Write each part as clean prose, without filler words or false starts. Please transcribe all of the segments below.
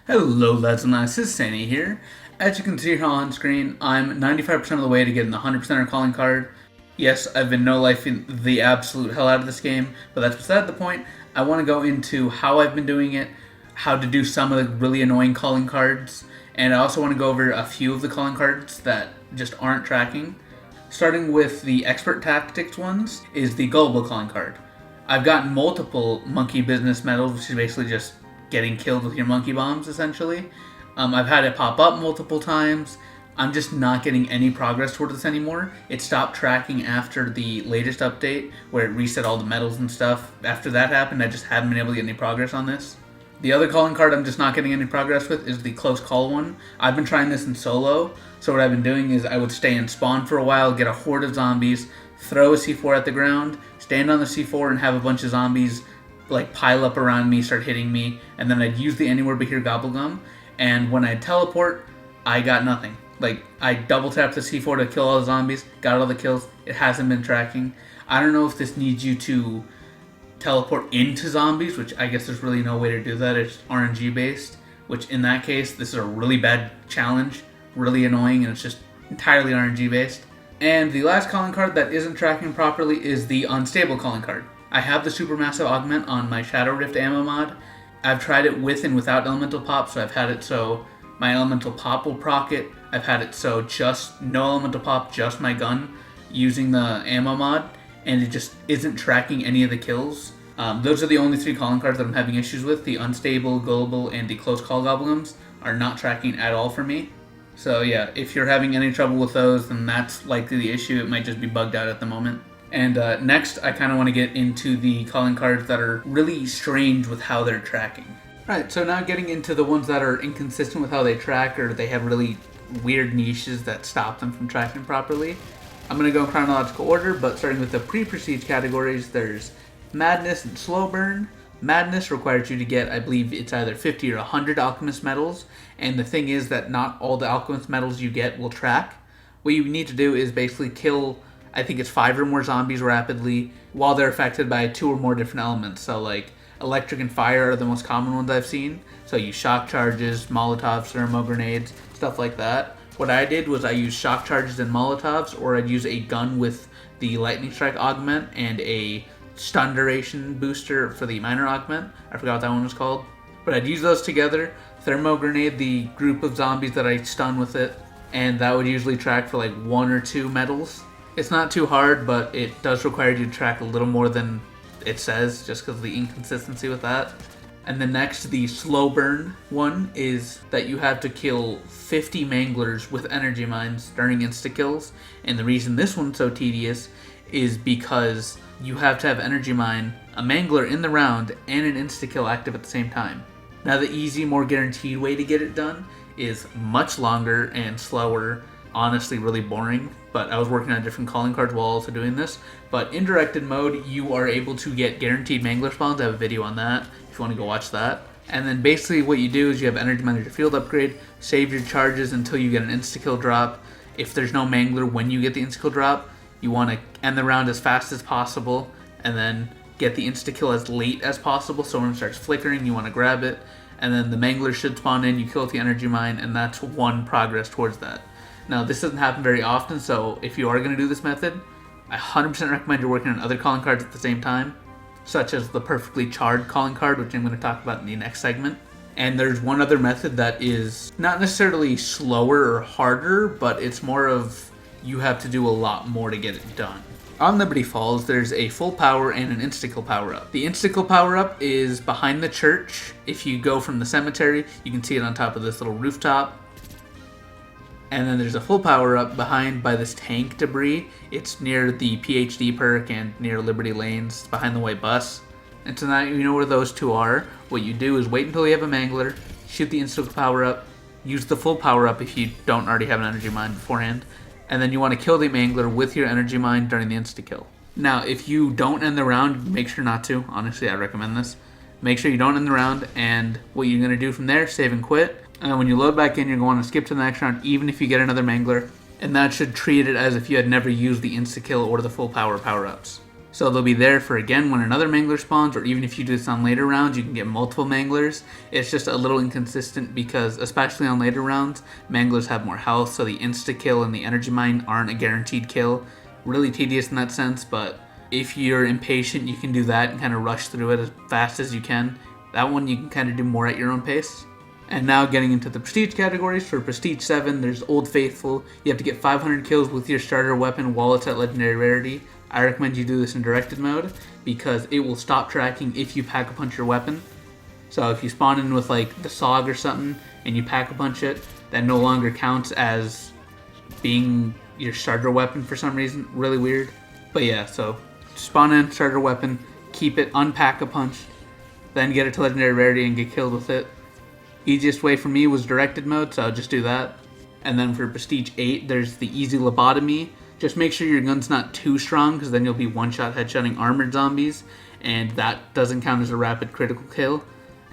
Hello lads and lads, this is Sanythe here. As you can see here on screen, I'm 95% of the way to getting the 100% calling card. Yes, I've been no-lifing the absolute hell out of this game, but that's beside the point. I want to go into how I've been doing it, how to do some of the really annoying calling cards, and I also want to go over a few of the calling cards that just aren't tracking. Starting with the expert tactics ones is the gullible calling card. I've gotten multiple monkey business medals, which is basically just getting killed with your monkey bombs, essentially. I've had it pop up multiple times. I'm just not getting any progress towards this anymore. It stopped tracking after the latest update, where it reset all the medals and stuff. After that happened, I just haven't been able to get any progress on this. The other calling card I'm just not getting any progress with is the close call one. I've been trying this in solo, so what I've been doing is I would stay in spawn for a while, get a horde of zombies, throw a C4 at the ground, stand on the C4 and have a bunch of zombies like pile up around me, start hitting me, and then I'd use the anywhere but here gobblegum, and when I'd teleport, I got nothing. Like, I double tapped the C4 to kill all the zombies, got all the kills, it hasn't been tracking. I don't know if this needs you to teleport into zombies, which I guess there's really no way to do that, it's RNG based, which in that case, this is a really bad challenge, really annoying, and it's just entirely RNG based. And the last calling card that isn't tracking properly is the unstable calling card. I have the supermassive augment on my Shadow Rift ammo mod. I've tried it with and without elemental pop, so I've had it so my elemental pop will proc it. I've had it so just no elemental pop, just my gun using the ammo mod, and it just isn't tracking any of the kills. Those are the only three calling cards that I'm having issues with. The unstable, gullible, and the close call goblins are not tracking at all for me. So yeah, if you're having any trouble with those, then that's likely the issue. It might just be bugged out at the moment. And next, I kind of want to get into the calling cards that are really strange with how they're tracking. Alright, so now getting into the ones that are inconsistent with how they track, or they have really weird niches that stop them from tracking properly. I'm going to go in chronological order, but starting with the pre-prestige categories, there's Madness and Slow Burn. Madness requires you to get, I believe it's either 50 or 100 Alchemist medals, and the thing is that not all the Alchemist medals you get will track. What you need to do is basically kill, I think it's 5 or more zombies rapidly while they're affected by 2 or more different elements. So like electric and fire are the most common ones I've seen. So you shock charges, Molotovs, thermo grenades, stuff like that. What I did was I used shock charges and Molotovs, or I'd use a gun with the lightning strike augment and a stun duration booster for the minor augment. I forgot what that one was called. But I'd use those together, thermo grenade the group of zombies that I stun with it, and that would usually track for like 1 or 2 medals. It's not too hard, but it does require you to track a little more than it says, just because of the inconsistency with that. And then next, the slow burn one is that you have to kill 50 manglers with energy mines during insta-kills. And the reason this one's so tedious is because you have to have energy mine, a mangler in the round, and an insta-kill active at the same time. Now the easy, more guaranteed way to get it done is much longer and slower, honestly really boring, but I was working on different calling cards while also doing this. But in directed mode, you are able to get guaranteed mangler spawns. I have a video on that if you want to go watch that. And then basically what you do is you have energy manager field upgrade, save your charges until you get an insta-kill drop. If there's no mangler when you get the insta-kill drop, you want to end the round as fast as possible and then get the insta-kill as late as possible, so when it starts flickering you want to grab it, and then the mangler should spawn in, you kill with the energy mine, and that's one progress towards that. Now this doesn't happen very often, so if you are going to do this method, I 100% recommend you're working on other calling cards at the same time, such as the perfectly charred calling card, which I'm going to talk about in the next segment. And there's one other method that is not necessarily slower or harder, but it's more of you have to do a lot more to get it done. On Liberty Falls, there's a full power and an insta-kill power-up. The insta-kill power-up is behind the church. If you go from the cemetery, you can see it on top of this little rooftop. And then there's a full power-up behind by this tank debris. It's near the PhD perk and near Liberty Lanes, behind the white bus. And so now you know where those two are. What you do is wait until you have a mangler, shoot the insta-kill power-up, use the full power-up if you don't already have an energy mine beforehand, and then you want to kill the mangler with your energy mine during the insta-kill. Now, if you don't end the round, make sure not to. Honestly, I recommend this. Make sure you don't end the round, and what you're going to do from there, save and quit. And then when you load back in, you're going to skip to the next round, even if you get another mangler. And that should treat it as if you had never used the insta-kill or the full power power-ups. So they'll be there for again when another mangler spawns, or even if you do this on later rounds, you can get multiple manglers. It's just a little inconsistent because, especially on later rounds, manglers have more health, so the insta-kill and the energy mine aren't a guaranteed kill. Really tedious in that sense, but if you're impatient, you can do that and kind of rush through it as fast as you can. That one you can kind of do more at your own pace. And now getting into the prestige categories. For prestige 7, there's Old Faithful. You have to get 500 kills with your starter weapon while it's at legendary rarity. I recommend you do this in directed mode because it will stop tracking if you pack-a-punch your weapon. So if you spawn in with like the SOG or something and you pack-a-punch it, that no longer counts as being your starter weapon for some reason. Really weird. But yeah, so spawn in, starter weapon, keep it, unpack-a-punch, then get it to legendary rarity and get killed with it. Easiest way for me was directed mode, so I'll just do that. And then for prestige 8, there's the easy Lobotomy. Just make sure your gun's not too strong, because then you'll be one-shot headshotting armored zombies, and that doesn't count as a rapid critical kill.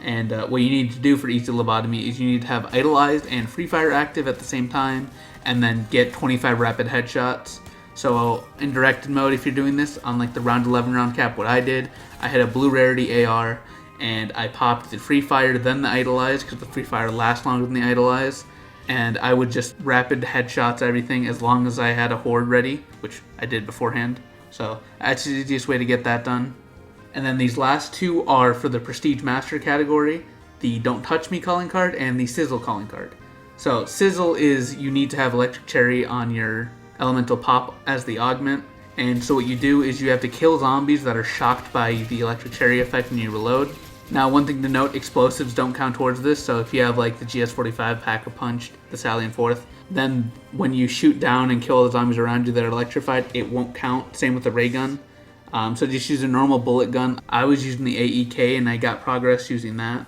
And what you need to do for easy Lobotomy is you need to have Idolized and Free Fire active at the same time, and then get 25 rapid headshots. So in directed mode, if you're doing this, on like the round 11 round cap, what I did, I had a blue rarity AR, and I popped the Free Fire, then the Idolized, because the Free Fire lasts longer than the Idolized. And I would just rapid headshots everything as long as I had a horde ready, which I did beforehand. So that's the easiest way to get that done. And then these last two are for the Prestige Master category, the Don't Touch Me calling card and the Sizzle calling card. So Sizzle is you need to have Electric Cherry on your Elemental Pop as the augment. And so what you do is you have to kill zombies that are shocked by the Electric Cherry effect when you reload. Now, one thing to note, explosives don't count towards this, so if you have like the GS-45 Pack-a-Punch, the Salient Fourth, then when you shoot down and kill all the zombies around you that are electrified, it won't count. Same with the ray gun. So just use a normal bullet gun. I was using the AEK and I got progress using that.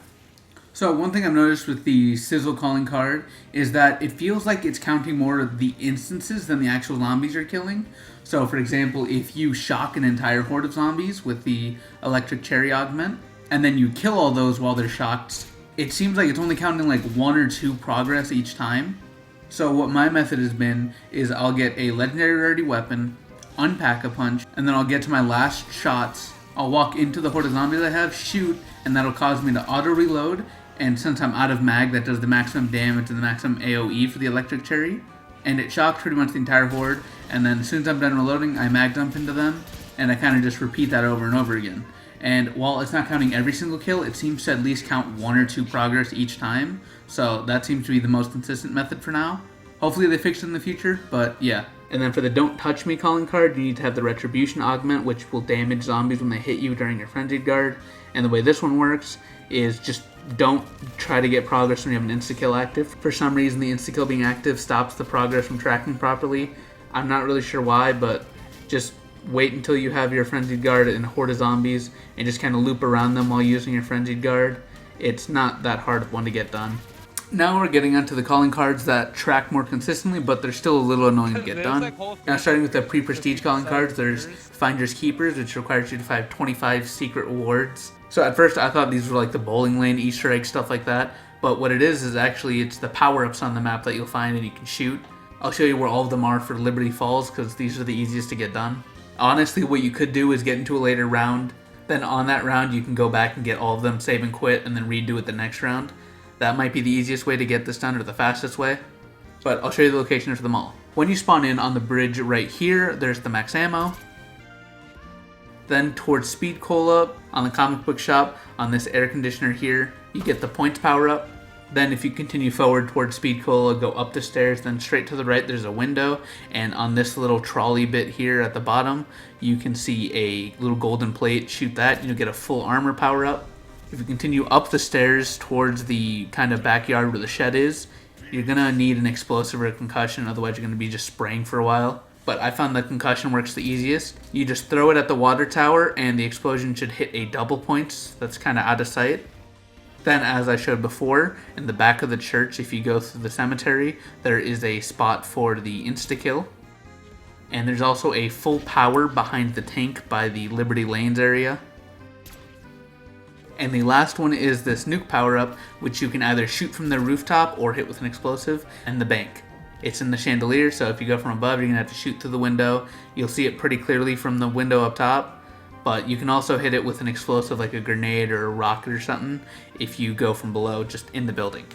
So one thing I've noticed with the Sizzle calling card is that it feels like it's counting more of the instances than the actual zombies you're killing. So for example, if you shock an entire horde of zombies with the Electric Cherry augment, and then you kill all those while they're shocked, it seems like it's only counting like 1 or 2 progress each time. So what my method has been is I'll get a legendary rarity weapon, unpack-a-punch, and then I'll get to my last shots. I'll walk into the horde of zombies I have, shoot, and that'll cause me to auto-reload. And since I'm out of mag, that does the maximum damage and the maximum AoE for the Electric Cherry. And it shocks pretty much the entire horde. And then as soon as I'm done reloading, I mag dump into them. And I kind of just repeat that over and over again. And while it's not counting every single kill, it seems to at least count 1 or 2 progress each time. So that seems to be the most consistent method for now. Hopefully they fix it in the future, but yeah. And then for the Don't Touch Me calling card, you need to have the Retribution augment, which will damage zombies when they hit you during your Frenzied Guard. And the way this one works is just don't try to get progress when you have an insta-kill active. For some reason, the insta-kill being active stops the progress from tracking properly. I'm not really sure why, but just wait until you have your Frenzied Guard and a horde of zombies and just kind of loop around them while using your Frenzied Guard. It's not that hard of one to get done. Now we're getting onto the calling cards that track more consistently, but they're still a little annoying to get done. Now starting with the pre-prestige calling cards, there's Finders Keepers, which requires you to find 25 secret rewards. So at first I thought these were like the bowling lane Easter egg stuff like that, but what it is actually it's the power-ups on the map that you'll find and you can shoot. I'll show you where all of them are for Liberty Falls because these are the easiest to get done. Honestly, what you could do is get into a later round, then on that round you can go back and get all of them, save and quit, and then redo it the next round. That might be the easiest way to get this done, or the fastest way, but I'll show you the location for them all. When you spawn in on the bridge right here, there's the max ammo. Then towards Speed Cola, on the comic book shop, on this air conditioner here, you get the points power up. Then if you continue forward towards Speed Cola, go up the stairs, then straight to the right there's a window, and on this little trolley bit here at the bottom, you can see a little golden plate. Shoot that, and you'll get a full armor power up. If you continue up the stairs towards the kind of backyard where the shed is, you're gonna need an explosive or a concussion, otherwise you're gonna be just spraying for a while. But I found the concussion works the easiest. You just throw it at the water tower, and the explosion should hit a double points that's kind of out of sight. Then, as I showed before, in the back of the church, if you go through the cemetery, there is a spot for the insta-kill. And there's also a full power behind the tank by the Liberty Lanes area. And the last one is this nuke power-up, which you can either shoot from the rooftop or hit with an explosive, and the bank. It's in the chandelier, so if you go from above, you're going to have to shoot through the window. You'll see it pretty clearly from the window up top. but you can also hit it with an explosive like a grenade or a rocket or something if you go from below, just in the building.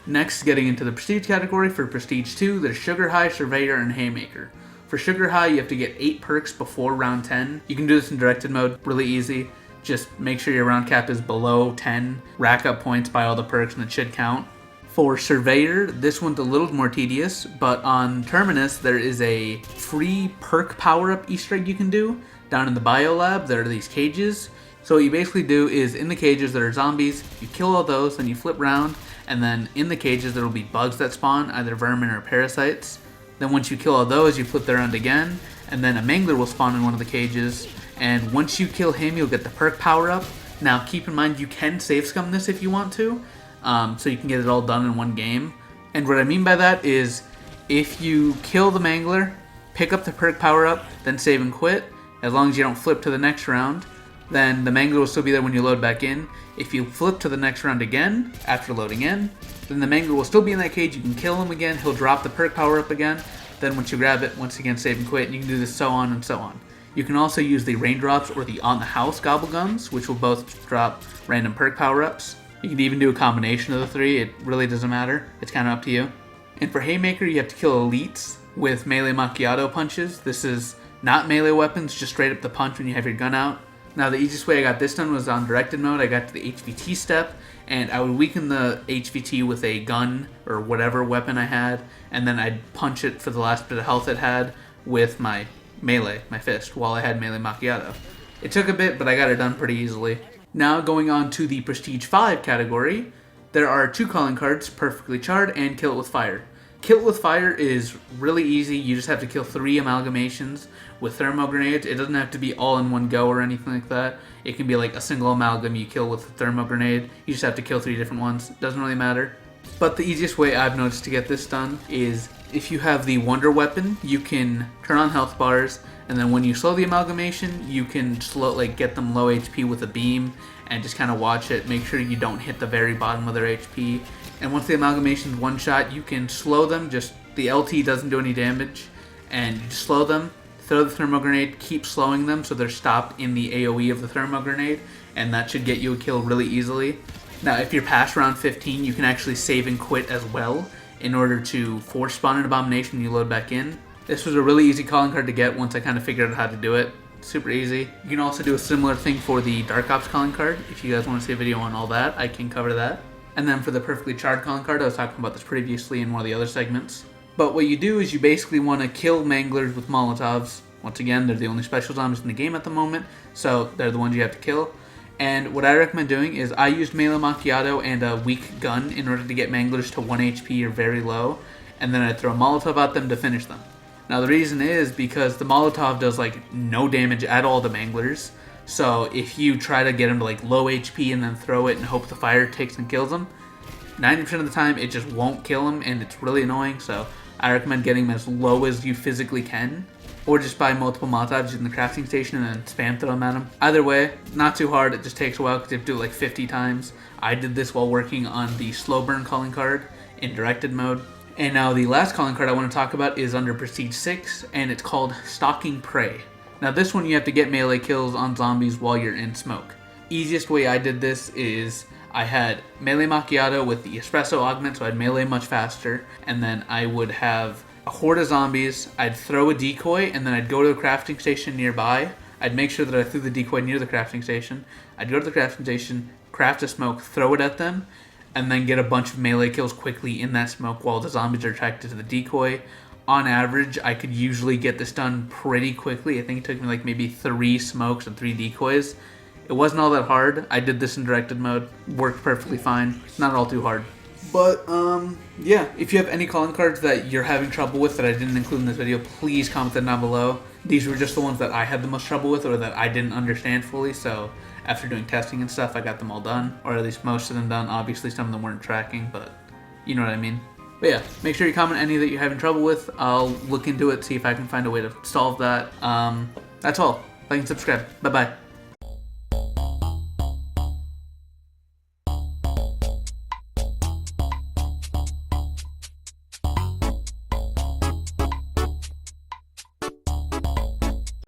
Next, getting into the Prestige category, for Prestige 2, there's Sugar High, Surveyor, and Haymaker. For Sugar High, you have to get 8 perks before round 10. You can do this in directed mode, really easy. Just make sure your round cap is below 10, rack up points, buy all the perks, and it should count. For Surveyor, this one's a little more tedious, but on Terminus, there is a free perk power-up Easter egg you can do. Down in the Bio Lab, there are these cages. So what you basically do is, in the cages there are zombies, you kill all those, then you flip round, and then in the cages there will be bugs that spawn, either vermin or parasites. Then once you kill all those, you flip around again, and then a Mangler will spawn in one of the cages, and once you kill him, you'll get the perk power-up. Now keep in mind, you can save scum this if you want to, so you can get it all done in one game. And what I mean by that is, if you kill the Mangler, pick up the perk power-up, then save and quit, as long as you don't flip to the next round, then the Mangler will still be there when you load back in. If you flip to the next round again, after loading in, then the Mangler will still be in that cage, you can kill him again, he'll drop the perk power-up again, then once you grab it, once again save and quit, and you can do this so on and so on. You can also use the raindrops or the on the house gobble guns, which will both drop random perk power-ups. You can even do a combination of the three, it really doesn't matter, it's kind of up to you. And for Haymaker, you have to kill elites with melee macchiato punches. This is not melee weapons, just straight up the punch when you have your gun out. Now the easiest way I got this done was on directed mode. I got to the HVT step, and I would weaken the HVT with a gun or whatever weapon I had, and then I'd punch it for the last bit of health it had with my melee, my fist, while I had melee macchiato. It took a bit, but I got it done pretty easily. Now going on to the Prestige 5 category, there are 2 calling cards, Perfectly Charred and Kill It With Fire. Kill It With Fire is really easy, you just have to kill 3 amalgamations with thermo grenades. It doesn't have to be all in one go or anything like that. It can be like a single amalgam you kill with a thermo grenade. You just have to kill 3 different ones. It doesn't really matter. But the easiest way I've noticed to get this done is if you have the Wonder Weapon, you can turn on health bars, and then when you slow the amalgamation, you can get them low HP with a beam and just kind of watch it. Make sure you don't hit the very bottom of their HP. And once the amalgamation's one shot, you can slow them, just the LT doesn't do any damage, and you just slow them, throw the thermo grenade, keep slowing them so they're stopped in the AoE of the thermo grenade, and that should get you a kill really easily. Now if you're past round 15, you can actually save and quit as well in order to force spawn an abomination when you load back in. This was a really easy calling card to get once I kind of figured out how to do it. Super easy. You can also do a similar thing for the Dark Ops calling card. If you guys want to see a video on all that, I can cover that. And then for the Perfectly Charred calling card, I was talking about this previously in one of the other segments. But what you do is you basically want to kill Manglers with Molotovs. Once again, they're the only special zombies in the game at the moment, so they're the ones you have to kill. And what I recommend doing is I used melee macchiato and a weak gun in order to get Manglers to 1 HP or very low, and then I'd throw a Molotov at them to finish them. Now the reason is because the Molotov does no damage at all to Manglers, so if you try to get them to low HP and then throw it and hope the fire takes and kills them, 90% of the time it just won't kill them and it's really annoying, so I recommend getting them as low as you physically can, or just buy multiple Molotovs in the crafting station and then spam throw them at them. Either way, not too hard, it just takes a while because you have to do it 50 times. I did this while working on the slow burn calling card in directed mode. And now the last calling card I want to talk about is under Prestige 6, and it's called Stalking Prey. Now this one you have to get melee kills on zombies while you're in smoke. Easiest way I did this is I had melee macchiato with the espresso augment, so I'd melee much faster, and then I would have a horde of zombies, I'd throw a decoy, and then I'd go to the crafting station nearby. I'd make sure that I threw the decoy near the crafting station. I'd go to the crafting station, craft a smoke, throw it at them, and then get a bunch of melee kills quickly in that smoke while the zombies are attracted to the decoy. On average, I could usually get this done pretty quickly. I think it took me maybe 3 smokes and 3 decoys. It wasn't all that hard. I did this in directed mode. Worked perfectly fine. It's not all too hard. But, yeah, if you have any calling cards that you're having trouble with that I didn't include in this video, please comment them down below. These were just the ones that I had the most trouble with or that I didn't understand fully, so after doing testing and stuff, I got them all done, or at least most of them done. Obviously, some of them weren't tracking, but you know what I mean. But yeah, make sure you comment any that you're having trouble with. I'll look into it, see if I can find a way to solve that. That's all. Like and subscribe. Bye-bye.